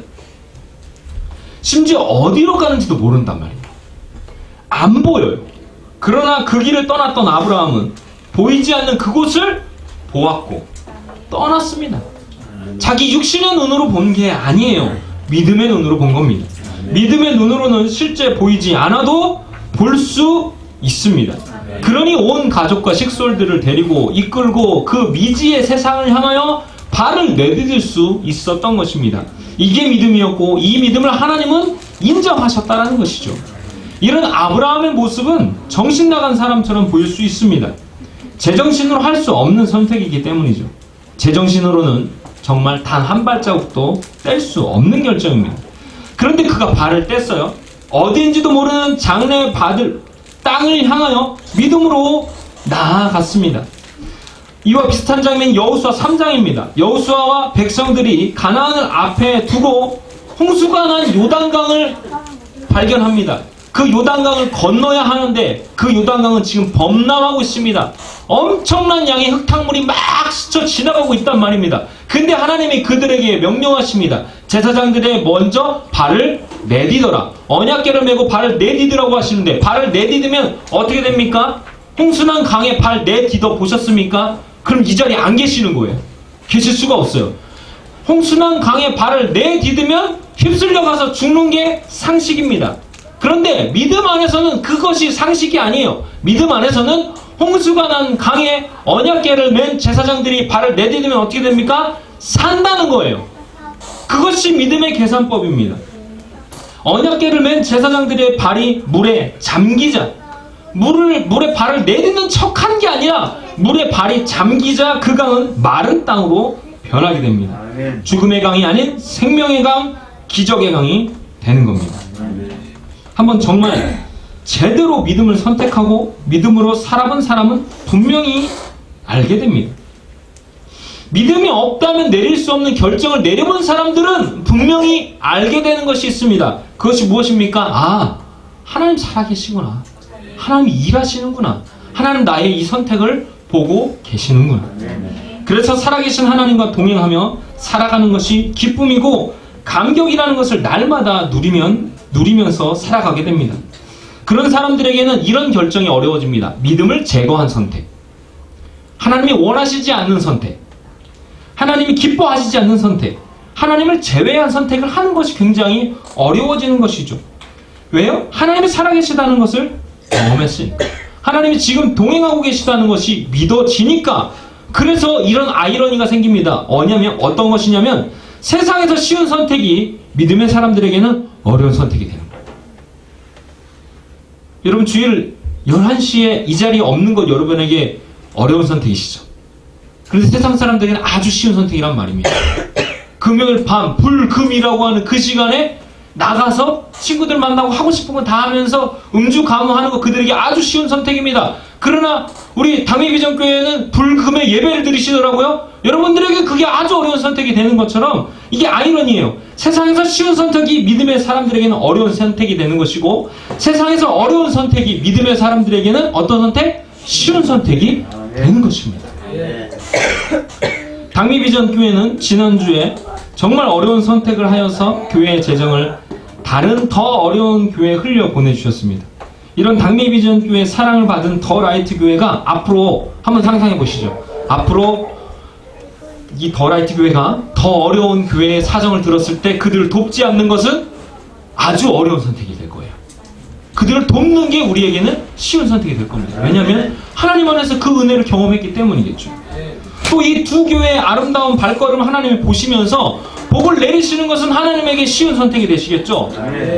심지어 어디로 가는지도 모른단 말입니다. 안 보여요. 그러나 그 길을 떠났던 아브라함은 보이지 않는 그곳을 보았고 떠났습니다. 자기 육신의 눈으로 본 게 아니에요. 믿음의 눈으로 본 겁니다. 믿음의 눈으로는 실제 보이지 않아도 볼 수 있습니다. 그러니 온 가족과 식솔들을 데리고 이끌고 그 미지의 세상을 향하여 발을 내디딜 수 있었던 것입니다. 이게 믿음이었고 이 믿음을 하나님은 인정하셨다는 것이죠. 이런 아브라함의 모습은 정신 나간 사람처럼 보일 수 있습니다. 제정신으로 할 수 없는 선택이기 때문이죠. 제정신으로는 정말 단 한 발자국도 뗄 수 없는 결정입니다. 그런데 그가 발을 뗐어요. 어디인지도 모르는 장래에 받을 땅을 향하여 믿음으로 나아갔습니다. 이와 비슷한 장면이 여호수아 3장입니다. 여호수아와 백성들이 가나안을 앞에 두고 홍수가 난 요단강을 발견합니다. 그 요단강을 건너야 하는데 그 요단강은 지금 범람하고 있습니다. 엄청난 양의 흙탕물이 막 스쳐 지나가고 있단 말입니다. 근데 하나님이 그들에게 명령하십니다. 제사장들의 먼저 발을 내디더라. 언약궤를 메고 발을 내디드라고 하시는데 발을 내디드면 어떻게 됩니까? 홍수난 강에 발 내디뎌 보셨습니까? 그럼 이 자리에 안 계시는 거예요. 계실 수가 없어요. 홍수난 강에 발을 내디디면 휩쓸려 가서 죽는 게 상식입니다. 그런데 믿음 안에서는 그것이 상식이 아니에요. 믿음 안에서는 홍수가 난 강에 언약궤를 맨 제사장들이 발을 내디디면 어떻게 됩니까? 산다는 거예요. 그것이 믿음의 계산법입니다. 언약궤를 맨 제사장들의 발이 물에 잠기자, 물에 발을 내딛는 척한 게 아니라 물에 발이 잠기자 그 강은 마른 땅으로 변하게 됩니다. 죽음의 강이 아닌 생명의 강, 기적의 강이 되는 겁니다. 한번 정말 제대로 믿음을 선택하고 믿음으로 살아본 사람은 분명히 알게 됩니다. 믿음이 없다면 내릴 수 없는 결정을 내려본 사람들은 분명히 알게 되는 것이 있습니다. 그것이 무엇입니까? 아, 하나님 살아계시구나. 하나님이 일하시는구나. 하나님 나의 이 선택을 보고 계시는구나. 그래서 살아계신 하나님과 동행하며 살아가는 것이 기쁨이고 감격이라는 것을 날마다 누리면서 살아가게 됩니다. 그런 사람들에게는 이런 결정이 어려워집니다. 믿음을 제거한 선택, 하나님이 원하시지 않는 선택, 하나님이 기뻐하시지 않는 선택, 하나님을 제외한 선택을 하는 것이 굉장히 어려워지는 것이죠. 왜요? 하나님이 살아계시다는 것을 경험했으니까. 하나님이 지금 동행하고 계시다는 것이 믿어지니까. 그래서 이런 아이러니가 생깁니다. 어떤 것이냐면 세상에서 쉬운 선택이 믿음의 사람들에게는 어려운 선택이 되는 거예요. 여러분 주일 11시에 이 자리에 없는 것 여러분에게 어려운 선택이시죠. 그런데 세상 사람들에게는 아주 쉬운 선택이란 말입니다. 금요일 밤 불금이라고 하는 그 시간에 나가서 친구들 만나고 하고 싶은 거 다 하면서 음주 가무하는 거 그들에게 아주 쉬운 선택입니다. 그러나 우리 당회비전교회는 불금에 예배를 드리시더라고요. 여러분들에게 그게 아주 어려운 선택이 되는 것처럼 이게 아이러니예요. 세상에서 쉬운 선택이 믿음의 사람들에게는 어려운 선택이 되는 것이고 세상에서 어려운 선택이 믿음의 사람들에게는 어떤 선택? 쉬운 선택이 되는 것입니다. 당미비전교회는 지난주에 정말 어려운 선택을 하여서 교회의 재정을 다른 더 어려운 교회에 흘려 보내주셨습니다. 이런 당미비전교회 사랑을 받은 더 라이트 교회가 앞으로 한번 상상해 보시죠. 앞으로 이 더 라이트 교회가 더 어려운 교회의 사정을 들었을 때 그들을 돕지 않는 것은 아주 어려운 선택이 될 거예요. 그들을 돕는 게 우리에게는 쉬운 선택이 될 겁니다. 왜냐하면 하나님 안에서 그 은혜를 경험했기 때문이겠죠. 또 이 두 교회의 아름다운 발걸음 하나님이 보시면서 복을 내리시는 것은 하나님에게 쉬운 선택이 되시겠죠.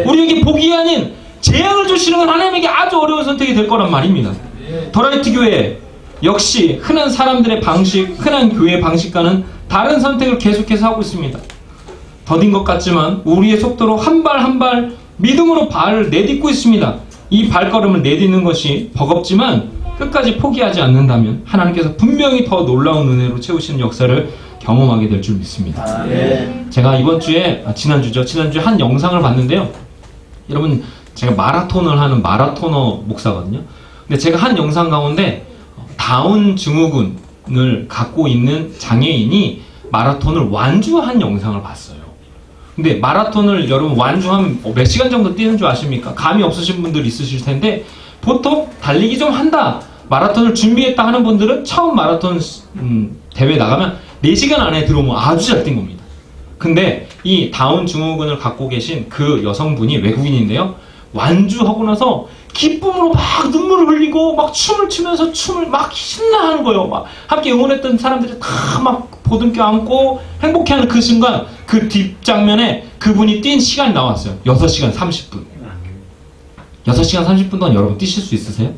우리에게 복이 아닌 재앙을 주시는 건 하나님에게 아주 어려운 선택이 될 거란 말입니다. 더라이트 교회 역시 흔한 사람들의 방식, 흔한 교회 방식과는 다른 선택을 계속해서 하고 있습니다. 더딘 것 같지만 우리의 속도로 한 발 한 발 믿음으로 발을 내딛고 있습니다. 이 발걸음을 내딛는 것이 버겁지만 끝까지 포기하지 않는다면 하나님께서 분명히 더 놀라운 은혜로 채우시는 역사를 경험하게 될 줄 믿습니다. 제가 이번 주에, 지난주에 한 영상을 봤는데요. 여러분, 제가 마라톤을 하는 마라토너 목사거든요. 근데 제가 한 영상 가운데 다운 증후군을 갖고 있는 장애인이 마라톤을 완주한 영상을 봤어요. 근데 마라톤을 여러분 완주하면 몇 시간 정도 뛰는 줄 아십니까? 감이 없으신 분들 있으실 텐데 보통 달리기 좀 한다, 마라톤을 준비했다 하는 분들은 처음 마라톤 대회 나가면 4시간 안에 들어오면 아주 잘 뛴 겁니다. 근데 이 다운 증후군을 갖고 계신 그 여성분이 외국인인데요. 완주하고 나서 기쁨으로 막 눈물을 흘리고 막 춤을 추면서 춤을 막 신나하는 거예요. 막 함께 응원했던 사람들이 다 막 보듬겨 안고 행복해하는 그 순간, 그 뒷장면에 그분이 뛴 시간이 나왔어요. 6시간 30분. 6시간 30분 동안 여러분 뛰실 수 있으세요?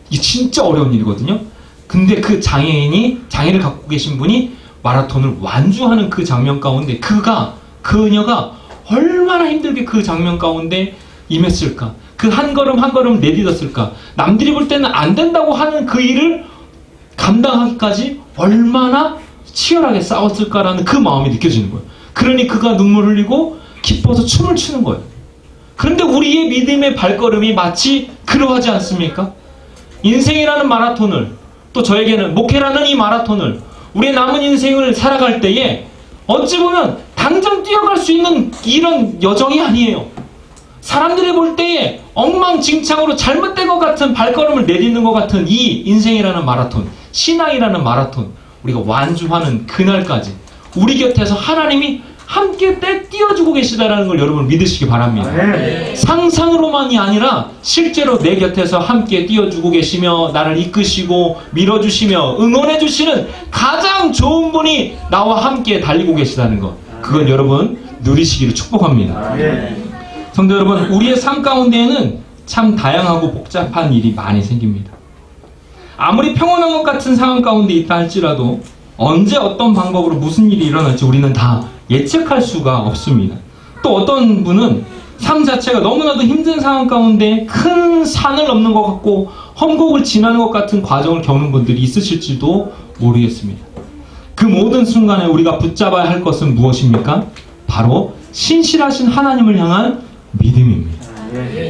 이게 진짜 어려운 일이거든요. 근데 그 장애를 갖고 계신 분이 마라톤을 완주하는 그 장면 가운데 그녀가 얼마나 힘들게 그 장면 가운데 임했을까? 그 한 걸음 한 걸음 내딛었을까? 남들이 볼 때는 안 된다고 하는 그 일을 감당하기까지 얼마나 치열하게 싸웠을까라는 그 마음이 느껴지는 거예요. 그러니 그가 눈물 흘리고 기뻐서 춤을 추는 거예요. 그런데 우리의 믿음의 발걸음이 마치 그러하지 않습니까? 인생이라는 마라톤을, 또 저에게는 목회라는 이 마라톤을, 우리의 남은 인생을 살아갈 때에 어찌 보면 당장 뛰어갈 수 있는 이런 여정이 아니에요. 사람들이 볼 때에 엉망진창으로 잘못된 것 같은 발걸음을 내딛는 것 같은 이 인생이라는 마라톤, 신앙이라는 마라톤, 우리가 완주하는 그날까지 우리 곁에서 하나님이 함께 띄워주고 계시다는 걸 여러분 믿으시기 바랍니다. 상상으로만이 아니라 실제로 내 곁에서 함께 띄워주고 계시며 나를 이끄시고 밀어주시며 응원해주시는 가장 좋은 분이 나와 함께 달리고 계시다는 것, 그건 여러분 누리시기를 축복합니다. 성도 여러분, 우리의 삶 가운데에는 참 다양하고 복잡한 일이 많이 생깁니다. 아무리 평온한 것 같은 상황 가운데 있다 할지라도 언제 어떤 방법으로 무슨 일이 일어날지 우리는 다 예측할 수가 없습니다. 또 어떤 분은 삶 자체가 너무나도 힘든 상황 가운데 큰 산을 넘는 것 같고 험곡을 지나는 것 같은 과정을 겪는 분들이 있으실지도 모르겠습니다. 그 모든 순간에 우리가 붙잡아야 할 것은 무엇입니까? 바로 신실하신 하나님을 향한 믿음입니다.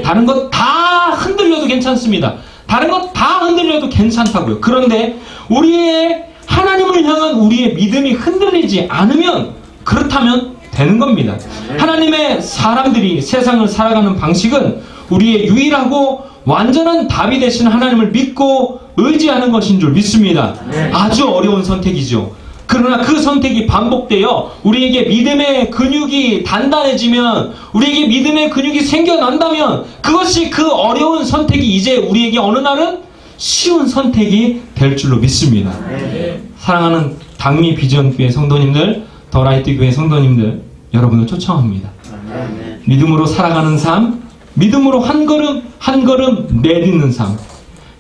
다른 것 다 흔들려도 괜찮습니다. 다른 것 다 흔들려도 괜찮다고요. 그런데 우리의 하나님을 향한 우리의 믿음이 흔들리지 않으면, 그렇다면 되는 겁니다. 하나님의 사람들이 세상을 살아가는 방식은 우리의 유일하고 완전한 답이 되신 하나님을 믿고 의지하는 것인 줄 믿습니다. 아주 어려운 선택이죠. 그러나 그 선택이 반복되어 우리에게 믿음의 근육이 단단해지면, 우리에게 믿음의 근육이 생겨난다면 그것이 그 어려운 선택이 이제 우리에게 어느 날은 쉬운 선택이 될 줄로 믿습니다. 사랑하는 당미 비전교회 성도님들, 더라이트 교회 성도님들, 여러분을 초청합니다. 믿음으로 살아가는 삶, 믿음으로 한 걸음 한 걸음 내딛는 삶,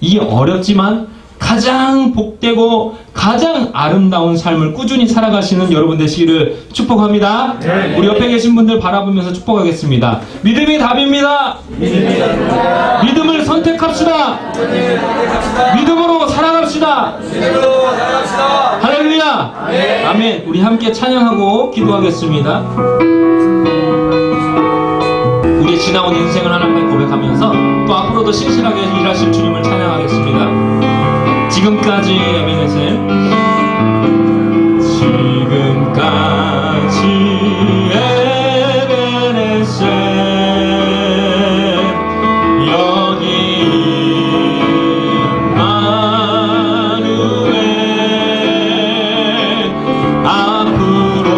이 어렵지만 가장 복되고 가장 아름다운 삶을 꾸준히 살아가시는 여러분 되시기를 축복합니다. 우리 옆에 계신 분들 바라보면서 축복하겠습니다. 믿음이 답입니다. 믿음을 선택합시다. 믿음으로 살아갑시다. 할렐루야. 아멘. 우리 함께 찬양하고 기도하겠습니다. 우리 지나온 인생을 하나님께 고백하면서 또 앞으로도 신실하게 일하실 주님을 찬양하겠습니다. 지금까지 에베네셀, 지금까지 에베네셀, 여기 임마누엘, 앞으로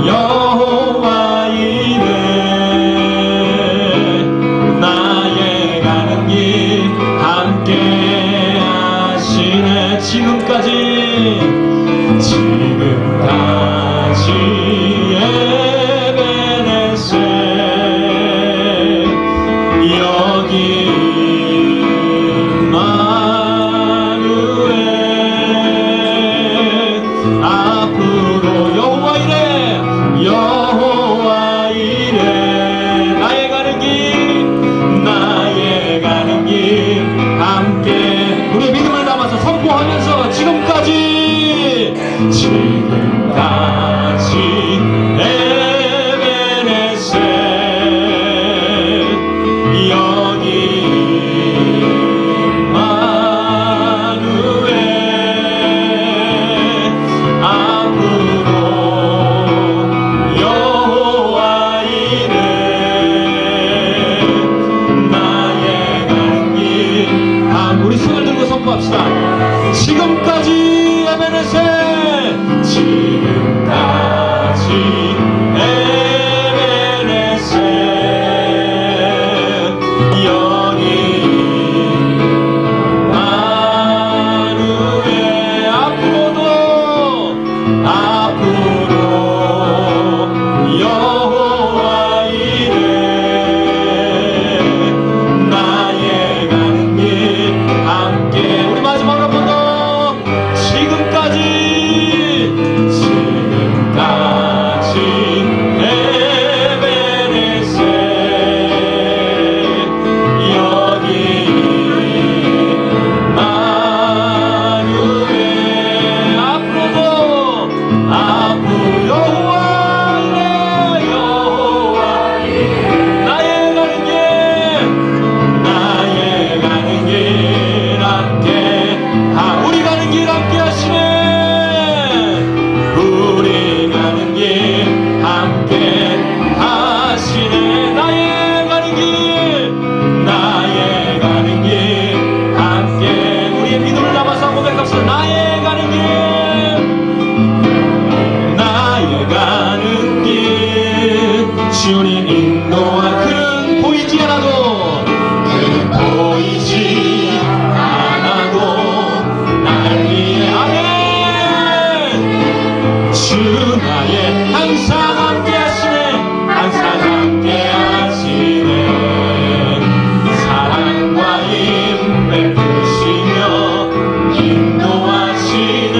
여호와 이레, 지금까지 에베네셀 여기 마누엘 앞으로 여호와 이래 나의 가는 길 함께 우리의 믿음을 담아서 선포하면서 지금까지 에베네셀 여기 마누엘 앞으로 여호와 이래 나의 가는 길 우리 손을 들고 선포합시다. 지금까지 에베네셀 지금까지 에베네셀 여기 마누엘 앞으로 여호와 이래 나의 가는 길 함께 우리 마지막으로 한 번 더 지금까지 에베네셀 여기 마누엘 앞으로 여호와 이래 나의 가는 길 함께 우리 가는 길 함께 하시네 우리 가는 길 함께 하시네 나의 가는 길 함께 우리의 믿음을 담아서 고백합시다. 나의 가는 길 주님 인도와 그는 보이지 않아도 날 위해 아멘 주 나의 항상 함께 하시네 사랑과 힘 베푸시며 인도하시네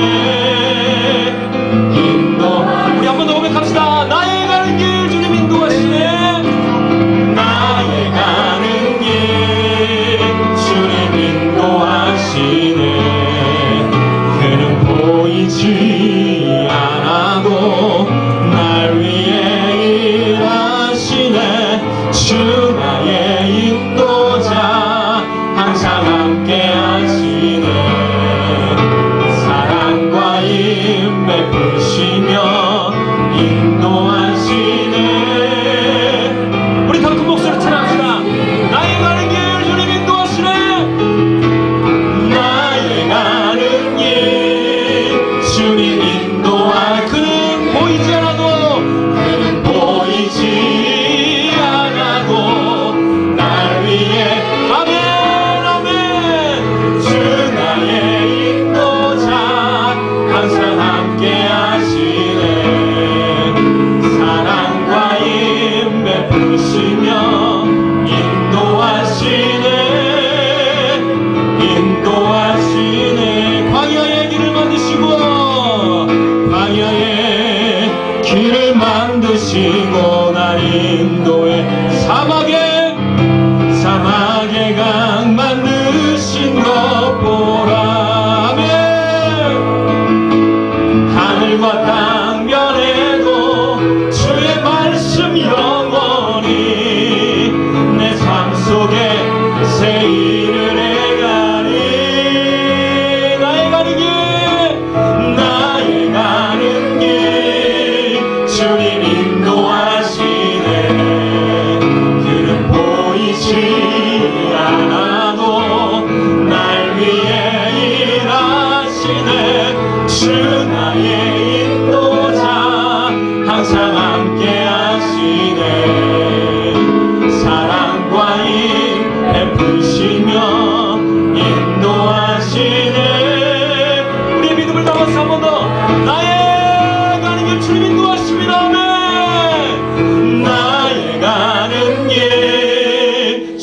우리 한 번 더 고백합시다. 나의 가는 길 주님 인도하시네 나의 가는 길 주님 인도하시네 그는 보이지 않아도 날 위해 일하시네 주 나의 인도자 항상 함께 하시네 사랑과 힘 베푸시며 인도하시네 우리 더 큰 목소리로 찬양합시다. 나의 가는 길 주님 인도하시네 나의 가는 길 주님 그는 보이지 않아도 날 위해 아멘 주 나의 인도자 항상 함께 하시네 사랑과 힘 베푸시며 인도하시네 광야의 길을 만드시고 날 인도해 사막의 강 만드신 것 보라 아멘 하늘과 땅 변해도 주의 말씀 영원히 내 삶 속에 새 일을 해가리 나의 가는 길 주님 인도하시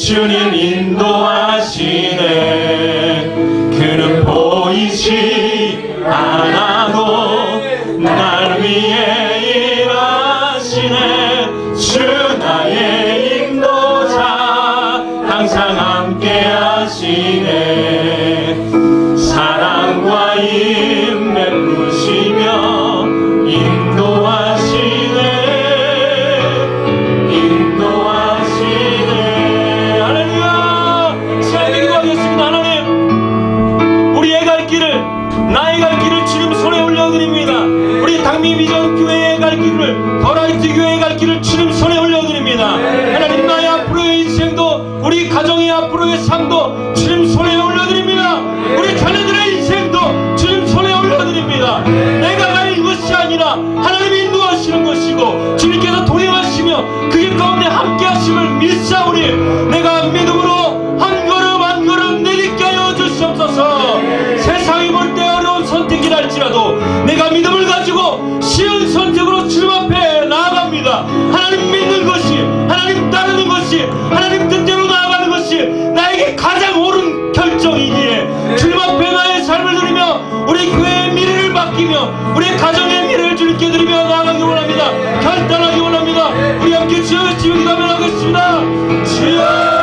주님 인도하시네. 그는 보이지 않아도 날 위해 일하시네. 주 나의 인도자 항상 함께 하시네. 사랑과 힘 베푸시며 인도하시네. 인도하시네. 할렐루야. 시간에 기도하겠습니다. 하나님, 우리의 갈 길을, 나의 갈 길을 주님 손에 올려드립니다. 우리 당미비전 교회의 갈 길을, 더라이트 교회의 갈 길을 주님 손에 올려드립니다. 하나님, 나의 앞으로의 인생도, 우리 가정의 앞으로의 삶도 주님 손에 올려드립니다. 우리 자녀들의 인생도 주님 손에 올려드립니다. 내가 가는 것이 아니라 하나님이 인도하시는 것이고 주님께서 동행하시며 그 길 가운데 함께 하심을 믿사오니 내가 믿음으로 한 걸음 한 걸음 내딛게 하여 주시옵소서. 세상이 볼 때 어려운 선택이랄지라도 내가 믿음을 가지고 쉬운 선택으로 주님 앞에 나아갑니다. 하나님 믿는 것이, 하나님 따르는 것이, 하나님 뜻대로 나아가는 것이 나에게 가장 옳은 결정이기에 주님 앞에 나의 삶을 드리며 우리 교회의 미래를 맡기며 우리 가정의 미래를 주님께 드리며 나아가기 원합니다. 결단하기 원합니다. 우리 함께 주여 외치며 기도하며 하겠습니다. 주여.